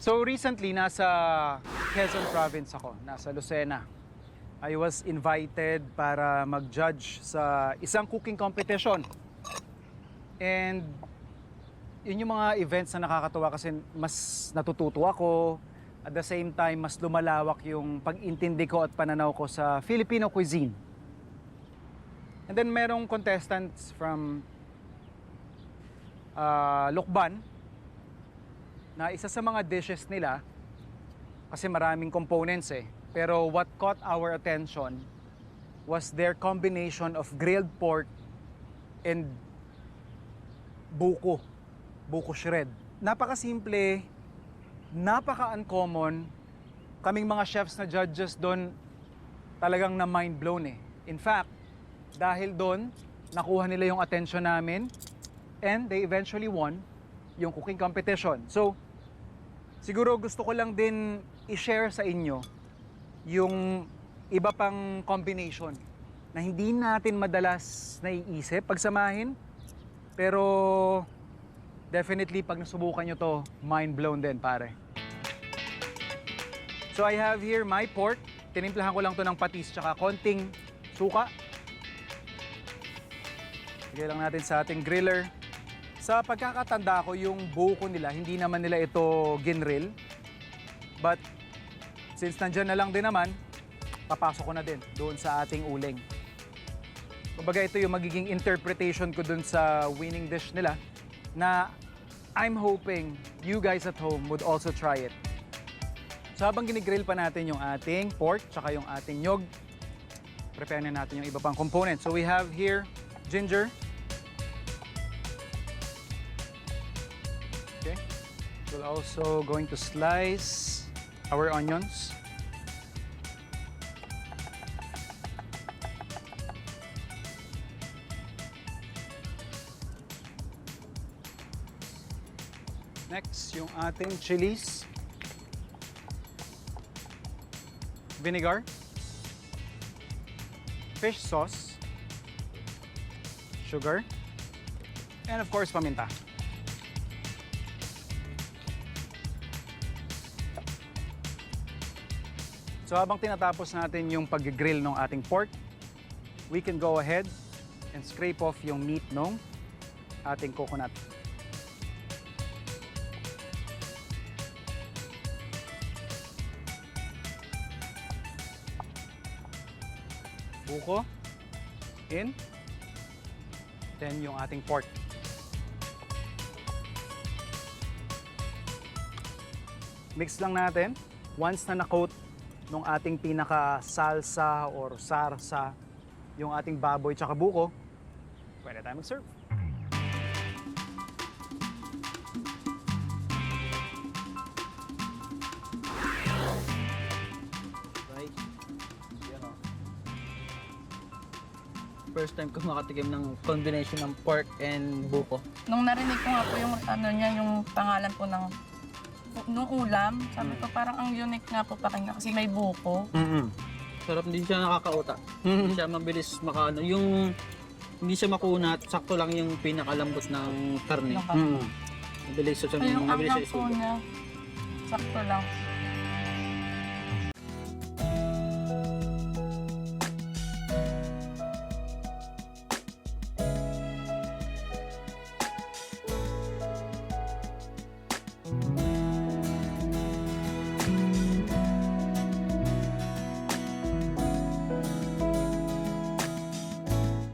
So recently, nasa Quezon Province ako, nasa Lucena. I was invited para mag-judge sa isang cooking competition. And yun yung mga events na nakakatuwa kasi mas natututo ako. At the same time, mas lumalawak yung pag-intindi ko at pananaw ko sa Filipino cuisine. And then merong contestants from Lukban na isa sa mga dishes nila, kasi maraming components pero what caught our attention was their combination of grilled pork and buko shred. Napakasimple, napaka-uncommon. Kaming mga chefs na judges doon talagang na mind blown In fact, dahil doon, nakuha nila yung attention namin and they eventually won yung cooking competition. So, siguro gusto ko lang din i-share sa inyo yung iba pang combination na hindi natin madalas naiisip pagsamahin. Pero definitely pag nasubukan nyo to, mind blown din pare. So I have here my pork. Tinimplahan ko lang to ng patis tsaka konting suka. Lagay lang natin sa ating griller. Sa pagkakatanda ko, yung buko nila, hindi naman nila ito ginrill. But since nandyan na lang din naman, papasok ko na din doon sa ating uling. Kumbaga ito yung magiging interpretation ko doon sa winning dish nila na I'm hoping you guys at home would also try it. So habang ginigrill pa natin yung ating pork tsaka yung ating nyog, prepare na natin yung iba pang components. So we have here ginger. Okay. We're also going to slice our onions. Next, yung ating chilies. Vinegar. Fish sauce. Sugar. And of course, paminta. So habang tinatapos natin yung pag-grill ng ating pork, we can go ahead and scrape off yung meat ng ating coconut. Buko in, then yung ating pork. Mix lang natin. Once na na-coat nung ating pinaka-salsa or sarsa yung ating baboy tsaka buko, pwede tayo mag-serve. Right. Yan o. First time ko makatikim ng combination ng pork and buko. Nung narinig ko nga po yung ano niya, yung pangalan po nung ulam, sabi ko parang ang unique nga po pakinggan kasi may buko. Sarap, din siya nakakauta. Hindi siya mabilis makaano. Yung hindi siya makunat, sakto lang yung pinakalambot ng karne. Mabilis siya, Yung mabilis siya anghang po isubo. niya, sakto lang.